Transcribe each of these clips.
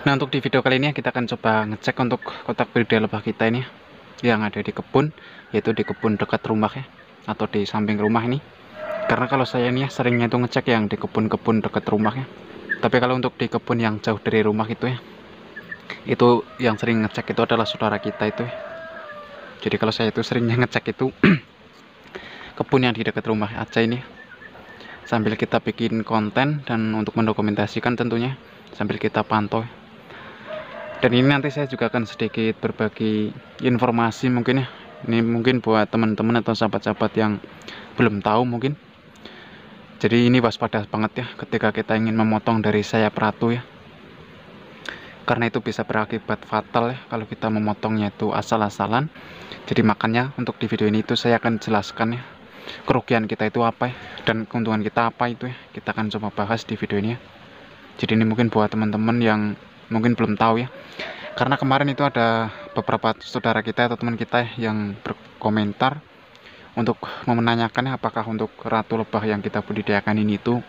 Nah, untuk di video kali ini kita akan coba ngecek untuk kotak budidaya lebah kita ini yang ada di kebun, yaitu di kebun dekat rumah ya, atau di samping rumah ini. Karena kalau saya ini seringnya itu ngecek yang di kebun-kebun dekat rumah ya. Tapi kalau untuk di kebun yang jauh dari rumah itu ya, itu yang sering ngecek itu adalah saudara kita itu ya. Jadi kalau saya itu seringnya ngecek itu kebun yang di dekat rumah aja ini, sambil kita bikin konten dan untuk mendokumentasikan tentunya, sambil kita pantau. Dan ini nanti saya juga akan sedikit berbagi informasi mungkin ya. Ini mungkin buat teman-teman atau sahabat-sahabat yang belum tahu mungkin. Jadi ini waspada banget ya ketika kita ingin memotong dari sayap ratu ya. Karena itu bisa berakibat fatal ya kalau kita memotongnya itu asal-asalan. Jadi makanya untuk di video ini itu saya akan jelaskan ya kerugian kita itu apa ya, dan keuntungan kita apa itu ya. Kita akan coba bahas di video ini ya. Jadi ini mungkin buat teman-teman yang mungkin belum tahu ya, karena kemarin itu ada beberapa saudara kita atau teman kita yang berkomentar untuk menanyakan apakah untuk ratu lebah yang kita budidayakan ini itu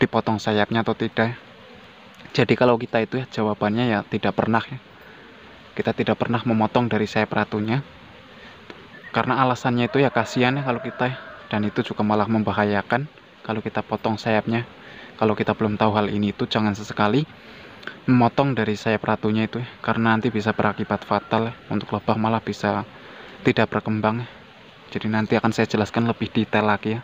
dipotong sayapnya atau tidak. Jadi kalau kita itu ya jawabannya ya tidak pernah ya, kita tidak pernah memotong dari sayap ratunya, karena alasannya itu ya kasihan ya kalau kita ya, dan itu juga malah membahayakan kalau kita potong sayapnya. Kalau kita belum tahu hal ini itu jangan sesekali memotong dari sayap ratunya itu ya, karena nanti bisa berakibat fatal ya. Untuk lebah malah bisa tidak berkembang ya. Jadi nanti akan saya jelaskan lebih detail lagi ya.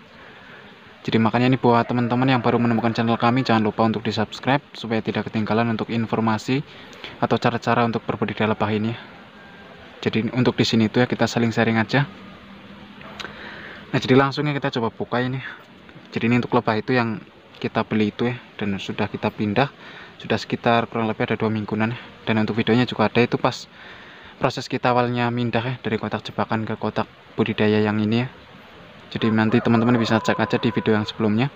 Jadi makanya ini buat teman-teman yang baru menemukan channel kami, jangan lupa untuk di subscribe supaya tidak ketinggalan untuk informasi atau cara-cara untuk berbudidaya lebah ini ya. Jadi untuk di sini itu ya kita saling sharing aja. Nah, jadi langsungnya kita coba buka ini. Jadi ini untuk lebah itu yang kita beli itu ya, dan sudah kita pindah, sudah sekitar kurang lebih ada 2 mingguan ya. Dan untuk videonya juga ada itu pas proses kita awalnya pindah ya dari kotak jebakan ke kotak budidaya yang ini ya. Jadi nanti teman-teman bisa cek aja di video yang sebelumnya.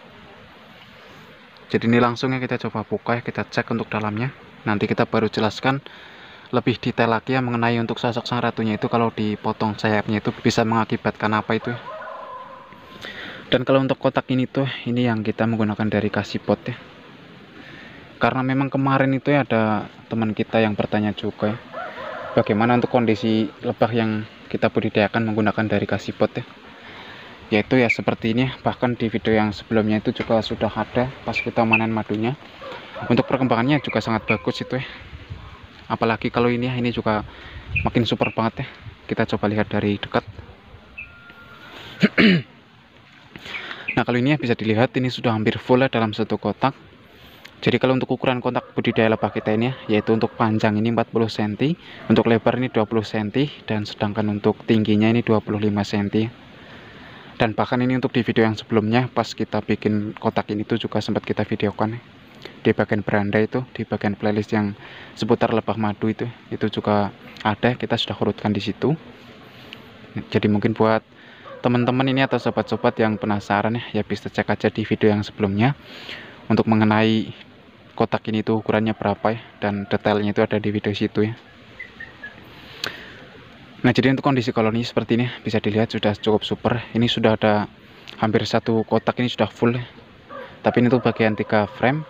Jadi ini langsungnya kita coba buka ya, kita cek untuk dalamnya. Nanti kita baru jelaskan lebih detail lagi ya mengenai untuk sosok sang ratunya itu kalau dipotong sayapnya itu bisa mengakibatkan apa itu ya. Dan kalau untuk kotak ini tuh, ini yang kita menggunakan dari kasipot ya. Karena memang kemarin itu ya ada teman kita yang bertanya juga ya, bagaimana untuk kondisi lebah yang kita budidayakan menggunakan dari kasipot ya. Yaitu ya seperti ini, bahkan di video yang sebelumnya itu juga sudah ada pas kita manen madunya. Untuk perkembangannya juga sangat bagus itu ya. Apalagi kalau ini ya, ini juga makin super banget ya. Kita coba lihat dari dekat. Nah, kalau ini ya bisa dilihat ini sudah hampir full ya dalam satu kotak. Jadi kalau untuk ukuran kotak budidaya lebah kita ini ya, yaitu untuk panjang ini 40 cm, untuk lebar ini 20 cm, dan sedangkan untuk tingginya ini 25 cm. Dan bahkan ini untuk di video yang sebelumnya pas kita bikin kotak ini tuh juga sempat kita videokan ya. Di bagian beranda itu, di bagian playlist yang seputar lebah madu itu juga ada, kita sudah urutkan di situ. Jadi mungkin buat teman-teman ini atau sobat-sobat yang penasaran ya bisa cek aja di video yang sebelumnya untuk mengenai kotak ini tuh ukurannya berapa ya, dan detailnya itu ada di video situ ya. Nah, jadi untuk kondisi koloni seperti ini bisa dilihat sudah cukup super. Ini sudah ada hampir satu kotak ini sudah full ya. Tapi ini untuk bagian 3 frame.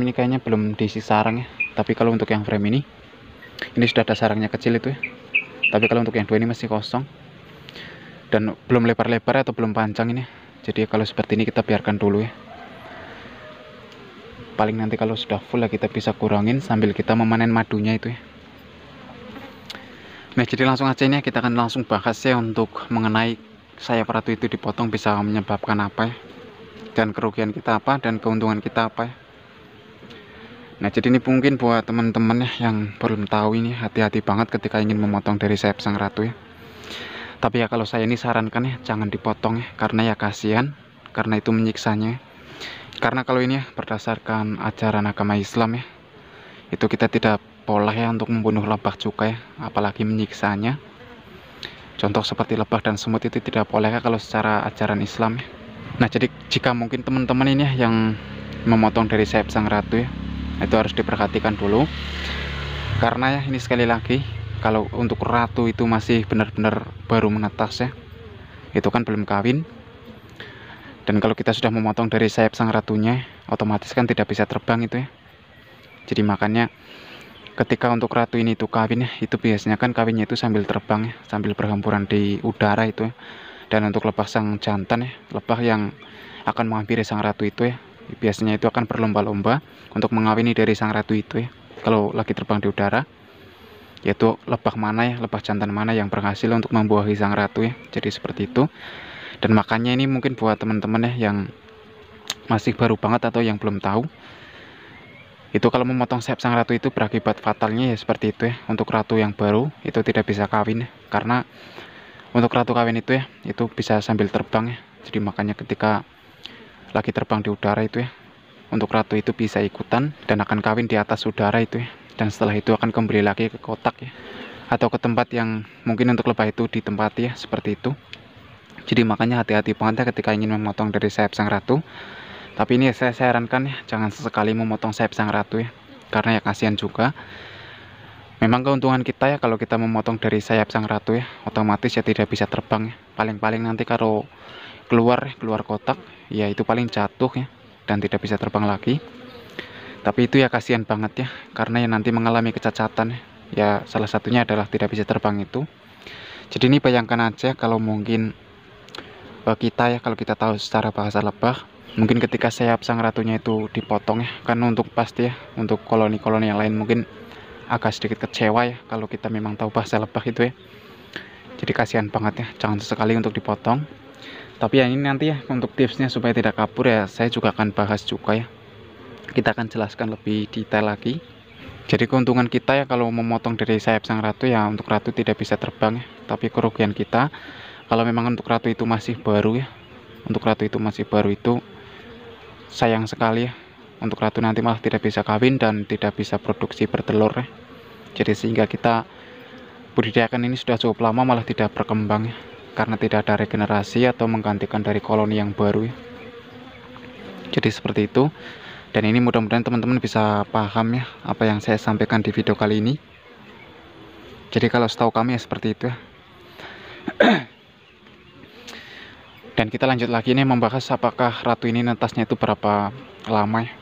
Ini kayaknya belum diisi sarang ya. Tapi kalau untuk yang frame ini sudah ada sarangnya kecil itu ya. Tapi kalau untuk yang 2 ini masih kosong. Dan belum lebar-lebar atau belum panjang ini. Jadi kalau seperti ini kita biarkan dulu ya. Paling nanti kalau sudah full ya kita bisa kurangin sambil kita memanen madunya itu ya. Nah, jadi langsung aja ini kita akan langsung bahas ya untuk mengenai sayap ratu itu dipotong bisa menyebabkan apa ya, dan kerugian kita apa, dan keuntungan kita apa ya. Nah, jadi ini mungkin buat teman-teman ya yang belum tahu ini, hati-hati banget ketika ingin memotong dari sayap sang ratu ya. Tapi ya kalau saya ini sarankan ya jangan dipotong ya, karena ya kasihan, karena itu menyiksanya. Karena kalau ini ya berdasarkan ajaran agama Islam ya, itu kita tidak boleh ya untuk membunuh lebah juga ya, apalagi menyiksanya. Contoh seperti lebah dan semut itu tidak boleh ya kalau secara ajaran Islam ya. Nah, jadi jika mungkin teman-teman ini ya yang memotong dari sayap sang ratu ya, itu harus diperhatikan dulu. Karena ya ini sekali lagi, kalau untuk ratu itu masih benar-benar baru menetas ya, itu kan belum kawin. Dan kalau kita sudah memotong dari sayap sang ratunya, otomatis kan tidak bisa terbang itu ya. Jadi makanya ketika untuk ratu ini tuh kawin ya, itu biasanya kan kawinnya itu sambil terbang ya, sambil berhamburan di udara itu ya. Dan untuk lebah sang jantan ya, lebah yang akan menghampiri sang ratu itu ya, biasanya itu akan berlomba-lomba untuk mengawini dari sang ratu itu ya. Kalau lagi terbang di udara, yaitu lebah mana ya, lebah jantan mana yang berhasil untuk membuahi sang ratu ya. Jadi seperti itu. Dan makanya ini mungkin buat teman-teman ya yang masih baru banget atau yang belum tahu, itu kalau memotong sayap sang ratu itu berakibat fatalnya ya seperti itu ya. Untuk ratu yang baru itu tidak bisa kawin ya, karena untuk ratu kawin itu ya, itu bisa sambil terbang ya. Jadi makanya ketika lagi terbang di udara itu ya, untuk ratu itu bisa ikutan dan akan kawin di atas udara itu ya. Dan setelah itu akan kembali lagi ke kotak ya, atau ke tempat yang mungkin untuk lebah itu ditempati ya, seperti itu. Jadi makanya hati-hati banget ya ketika ingin memotong dari sayap sang ratu. Tapi ini saya sarankan ya, jangan sesekali memotong sayap sang ratu ya, karena ya kasihan juga. Memang keuntungan kita ya kalau kita memotong dari sayap sang ratu ya, otomatis ya tidak bisa terbang ya. Paling-paling nanti kalau keluar kotak ya itu paling jatuh ya, dan tidak bisa terbang lagi. Tapi itu ya kasihan banget ya, karena ya nanti mengalami kecacatan ya. Ya salah satunya adalah tidak bisa terbang itu. Jadi ini bayangkan aja kalau mungkin kita ya, kalau kita tahu secara bahasa lebah, mungkin ketika sayap sang ratunya itu dipotong ya, kan untuk pasti ya, untuk koloni-koloni yang lain mungkin agak sedikit kecewa ya kalau kita memang tahu bahasa lebah itu ya. Jadi kasihan banget ya, jangan sesekali untuk dipotong. Tapi yang ini nanti ya, untuk tipsnya supaya tidak kabur ya, saya juga akan bahas juga ya. Kita akan jelaskan lebih detail lagi. Jadi keuntungan kita ya kalau memotong dari sayap sang ratu ya, untuk ratu tidak bisa terbang ya. Tapi kerugian kita kalau memang untuk ratu itu masih baru ya, untuk ratu itu masih baru itu sayang sekali ya. Untuk ratu nanti malah tidak bisa kawin dan tidak bisa produksi bertelur ya. Jadi sehingga kita budidayakan ini sudah cukup lama malah tidak berkembang ya, karena tidak ada regenerasi atau menggantikan dari koloni yang baru ya. Jadi seperti itu. Dan ini mudah-mudahan teman-teman bisa paham ya apa yang saya sampaikan di video kali ini. Jadi kalau setahu kami ya seperti itu ya. Dan kita lanjut lagi nih membahas apakah ratu ini netasnya itu berapa lama ya.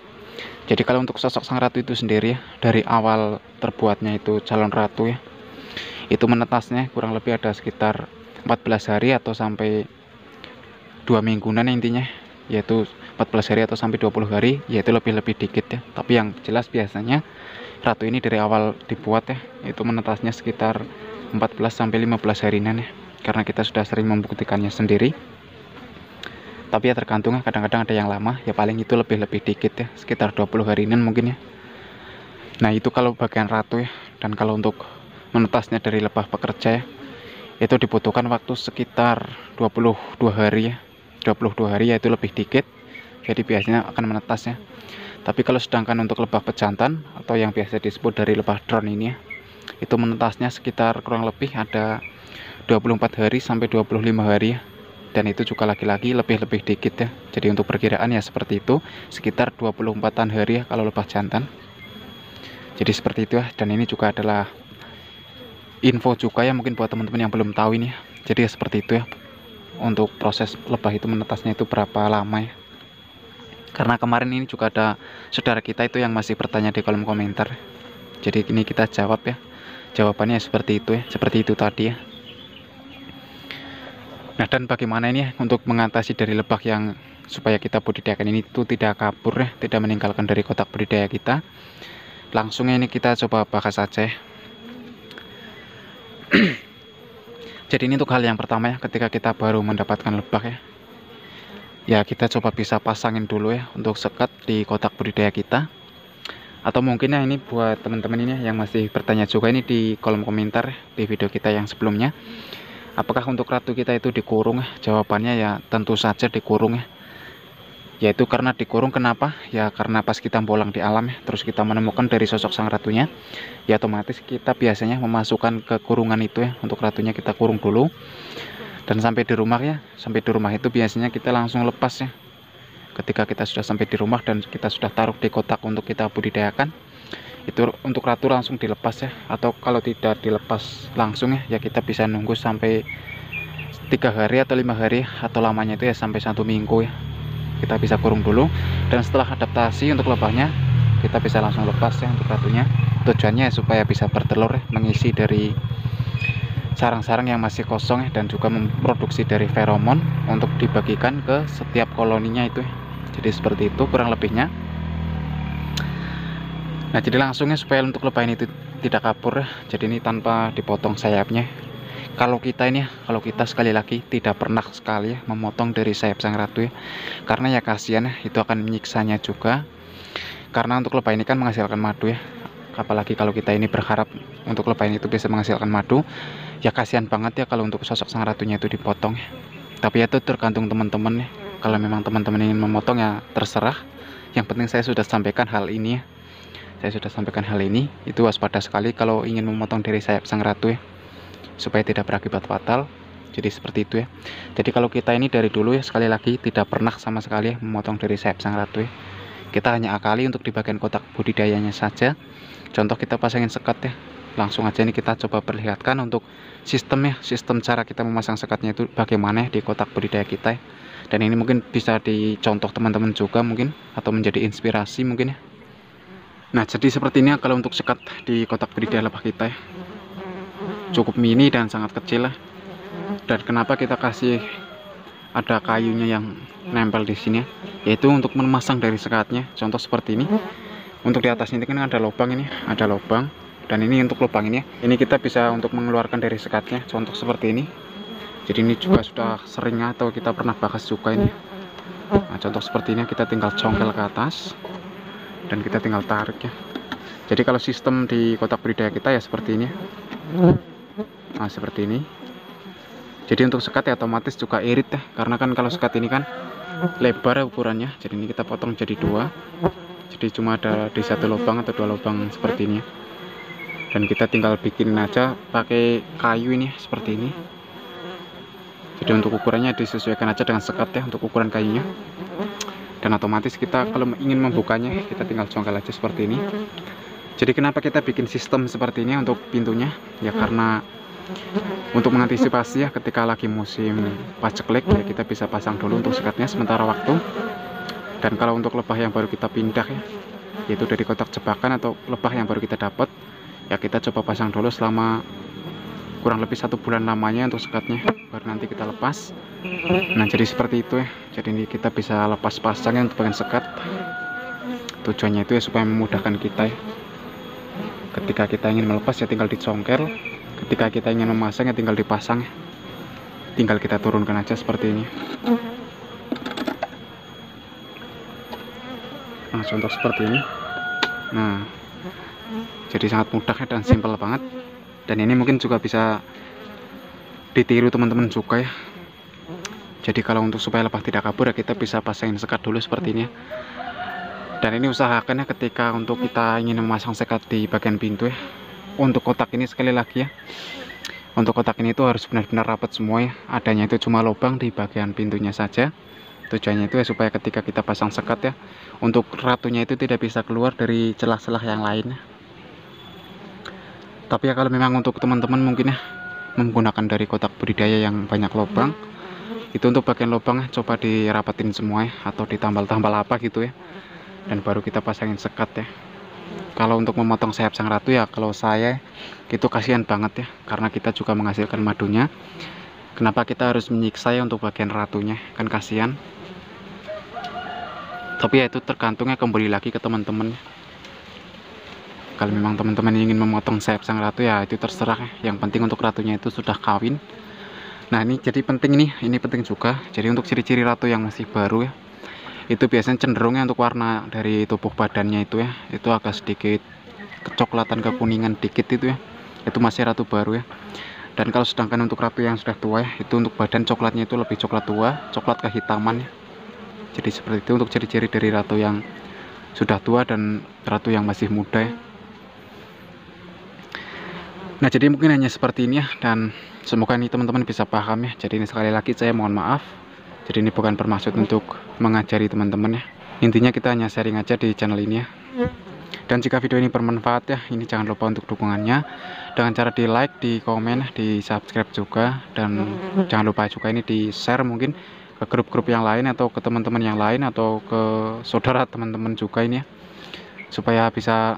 Jadi kalau untuk sosok sang ratu itu sendiri ya, dari awal terbuatnya itu calon ratu ya, itu menetasnya kurang lebih ada sekitar 14 hari atau sampai 2 mingguan intinya, yaitu 14 hari atau sampai 20 hari, yaitu lebih dikit ya. Tapi yang jelas biasanya ratu ini dari awal dibuat ya, itu menetasnya sekitar 14 sampai 15 harian ya, karena kita sudah sering membuktikannya sendiri. Tapi ya tergantung ya, kadang-kadang ada yang lama ya, paling itu lebih dikit ya, sekitar 20 harian mungkin ya. Nah itu kalau bagian ratu ya. Dan kalau untuk menetasnya dari lebah pekerja ya, itu dibutuhkan waktu sekitar 22 hari ya. 22 hari ya, itu lebih dikit, jadi biasanya akan menetas ya. Tapi kalau sedangkan untuk lebah pejantan atau yang biasa disebut dari lebah drone ini ya, itu menetasnya sekitar kurang lebih ada 24 hari sampai 25 hari ya. Dan itu juga laki-laki lebih dikit ya. Jadi untuk perkiraan ya seperti itu, sekitar 24-an hari ya kalau lebah jantan. Jadi seperti itu ya. Dan ini juga adalah info juga ya, mungkin buat teman-teman yang belum tahu ini ya. Jadi ya seperti itu ya, untuk proses lebah itu menetasnya itu berapa lama ya. Karena kemarin ini juga ada saudara kita itu yang masih bertanya di kolom komentar. Jadi ini kita jawab ya. Jawabannya seperti itu ya, seperti itu tadi ya. Nah dan bagaimana ini ya untuk mengatasi dari lebah yang supaya kita budidayakan ini itu tidak kabur ya, tidak meninggalkan dari kotak budidaya kita. Langsung ini kita coba bahas saja ya. Jadi ini untuk hal yang pertama ya, ketika kita baru mendapatkan lebah ya, ya kita coba bisa pasangin dulu ya untuk sekat di kotak budidaya kita. Atau mungkin ya ini buat teman-teman ini yang masih bertanya juga ini di kolom komentar ya, di video kita yang sebelumnya, apakah untuk ratu kita itu dikurung ya? Jawabannya ya tentu saja dikurung ya. Yaitu karena dikurung, kenapa? Ya karena pas kita bolang di alam ya, terus kita menemukan dari sosok sang ratunya, ya otomatis kita biasanya memasukkan ke kurungan itu ya. Untuk ratunya kita kurung dulu. Dan sampai di rumah ya, sampai di rumah itu biasanya kita langsung lepas ya. Ketika kita sudah sampai di rumah dan kita sudah taruh di kotak untuk kita budidayakan, itu untuk ratu langsung dilepas ya. Atau kalau tidak dilepas langsung ya, ya kita bisa nunggu sampai 3 hari atau 5 hari, atau lamanya itu ya sampai 1 minggu ya. Kita bisa kurung dulu, dan setelah adaptasi untuk lebahnya kita bisa langsung lepas ya untuk ratunya. Tujuannya supaya bisa bertelur ya, mengisi dari sarang-sarang yang masih kosong ya, dan juga memproduksi dari feromon untuk dibagikan ke setiap koloninya itu ya. Jadi seperti itu kurang lebihnya. Nah, jadi langsungnya supaya untuk lebah ini tidak kabur ya, jadi ini tanpa dipotong sayapnya. Kalau kita ini ya, kalau kita sekali lagi tidak pernah sekali ya memotong dari sayap sang ratu ya, karena ya kasihan ya, itu akan menyiksanya juga. Karena untuk lebah ini kan menghasilkan madu ya, apalagi kalau kita ini berharap untuk lebah ini itu bisa menghasilkan madu, ya kasihan banget ya kalau untuk sosok sang ratunya itu dipotong ya. Tapi itu tergantung teman-teman ya, kalau memang teman-teman ingin memotong ya terserah. Yang penting saya sudah sampaikan hal ini ya, itu waspada sekali kalau ingin memotong dari sayap sang ratu ya, supaya tidak berakibat fatal. Jadi seperti itu ya. Jadi kalau kita ini dari dulu ya, sekali lagi tidak pernah sama sekali ya memotong dari sayap sang ratu ya. Kita hanya akali untuk di bagian kotak budidayanya saja. Contoh kita pasangin sekat ya, langsung aja ini kita coba perlihatkan untuk sistem cara kita memasang sekatnya itu bagaimana ya di kotak budidaya kita ya. Dan ini mungkin bisa dicontoh teman-teman juga mungkin, atau menjadi inspirasi mungkin ya. Nah, jadi seperti ini ya kalau untuk sekat di kotak budidaya lebah kita ya, cukup mini dan sangat kecil ya. Dan kenapa kita kasih ada kayunya yang nempel di sini ya, yaitu untuk memasang dari sekatnya. Contoh seperti ini, untuk di atas ini kan ada lubang, ini ada lubang, dan ini untuk lubang ini ya, ini kita bisa untuk mengeluarkan dari sekatnya. Contoh seperti ini. Jadi ini juga sudah sering atau kita pernah bahas juga ini. Nah, contoh seperti ini kita tinggal congkel ke atas dan kita tinggal tarik ya. Jadi kalau sistem di kotak budidaya kita ya seperti ini. Nah, seperti ini. Jadi untuk sekat ya otomatis juga irit ya, karena kan kalau sekat ini kan lebar ya ukurannya. Jadi ini kita potong jadi dua. Jadi cuma ada di satu lubang atau dua lubang seperti ini. Dan kita tinggal bikin aja pakai kayu ini seperti ini. Jadi untuk ukurannya disesuaikan aja dengan sekat ya, untuk ukuran kayunya. Dan otomatis kita kalau ingin membukanya kita tinggal congkel aja seperti ini. Jadi kenapa kita bikin sistem seperti ini untuk pintunya? Ya karena untuk mengantisipasi ya ketika lagi musim paceklik ya, kita bisa pasang dulu untuk sekatnya sementara waktu. Dan kalau untuk lebah yang baru kita pindah ya, yaitu dari kotak jebakan atau lebah yang baru kita dapat ya, kita coba pasang dulu selama kurang lebih 1 bulan lamanya untuk sekatnya, baru nanti kita lepas. Nah, jadi seperti itu ya. Jadi ini kita bisa lepas pasangnya untuk bagian sekat. Tujuannya itu ya supaya memudahkan kita ya. Ketika kita ingin melepas ya tinggal dicongkel, ketika kita ingin memasang ya tinggal dipasang ya. Tinggal kita turunkan aja seperti ini. Nah, contoh seperti ini. Nah, jadi sangat mudah ya dan simpel banget. Dan ini mungkin juga bisa ditiru teman-teman juga ya. Jadi kalau untuk supaya lebah tidak kabur ya, kita bisa pasangin sekat dulu seperti ini ya. Dan ini usahakan ya ketika untuk kita ingin memasang sekat di bagian pintu ya, untuk kotak ini sekali lagi ya, untuk kotak ini itu harus benar-benar rapat semua ya. Adanya itu cuma lubang di bagian pintunya saja. Tujuannya itu ya supaya ketika kita pasang sekat ya, untuk ratunya itu tidak bisa keluar dari celah-celah yang lain ya. Tapi ya kalau memang untuk teman-teman mungkin ya menggunakan dari kotak budidaya yang banyak lubang, itu untuk bagian lubang ya coba dirapatin semua ya, atau ditambal-tambal apa gitu ya, dan baru kita pasangin sekat ya. Kalau untuk memotong sayap sang ratu ya, kalau saya itu kasihan banget ya, karena kita juga menghasilkan madunya. Kenapa kita harus menyiksa ya untuk bagian ratunya, kan kasihan. Tapi ya itu tergantungnya kembali lagi ke teman-teman. Kalau memang teman-teman ingin memotong sayap sang ratu ya itu terserah ya. Yang penting untuk ratunya itu sudah kawin. Nah, ini jadi penting ini penting juga. Jadi untuk ciri-ciri ratu yang masih baru ya, itu biasanya cenderungnya untuk warna dari tubuh badannya itu ya, itu agak sedikit kecoklatan kekuningan dikit itu ya, itu masih ratu baru ya. Dan kalau sedangkan untuk ratu yang sudah tua ya, itu untuk badan coklatnya itu lebih coklat tua, coklat kehitaman ya. Jadi seperti itu untuk ciri-ciri dari ratu yang sudah tua dan ratu yang masih muda ya. Nah, jadi mungkin hanya seperti ini ya, dan semoga ini teman-teman bisa paham ya. Jadi ini sekali lagi saya mohon maaf. Jadi ini bukan bermaksud untuk mengajari teman-teman ya. Intinya kita hanya sharing aja di channel ini ya. Dan jika video ini bermanfaat ya, ini jangan lupa untuk dukungannya dengan cara di like, di komen, di subscribe juga. Dan jangan lupa juga ini di share mungkin ke grup-grup yang lain atau ke teman-teman yang lain atau ke saudara teman-teman juga ini ya, supaya bisa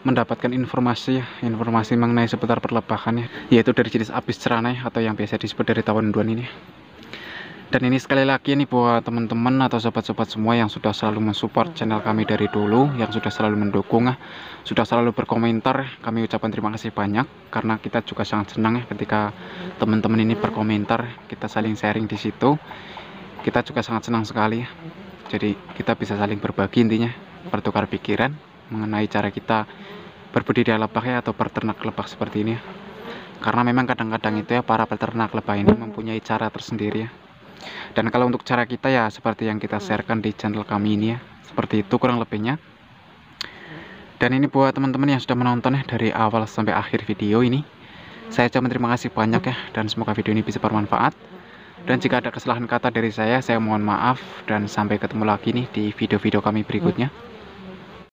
mendapatkan informasi mengenai seputar perlebakannya, yaitu dari jenis apis cerana atau yang biasa disebut dari tawon duan ini. Dan ini sekali lagi nih buat teman-teman atau sobat-sobat semua yang sudah selalu mensupport channel kami dari dulu, yang sudah selalu mendukung, sudah selalu berkomentar. Kami ucapkan terima kasih banyak, karena kita juga sangat senang ya ketika teman-teman ini berkomentar, kita saling sharing di situ. Kita juga sangat senang sekali ya. Jadi kita bisa saling berbagi, intinya bertukar pikiran mengenai cara kita berbudidaya lebah ya, atau peternak lebah seperti ini ya. Karena memang kadang-kadang itu ya, para peternak lebah ini mempunyai cara tersendiri ya. Dan kalau untuk cara kita ya seperti yang kita sharekan di channel kami ini ya, seperti itu kurang lebihnya. Dan ini buat teman-teman yang sudah menonton ya dari awal sampai akhir video ini, saya ucapkan terima kasih banyak ya, dan semoga video ini bisa bermanfaat. Dan jika ada kesalahan kata dari saya mohon maaf, dan sampai ketemu lagi nih di video-video kami berikutnya.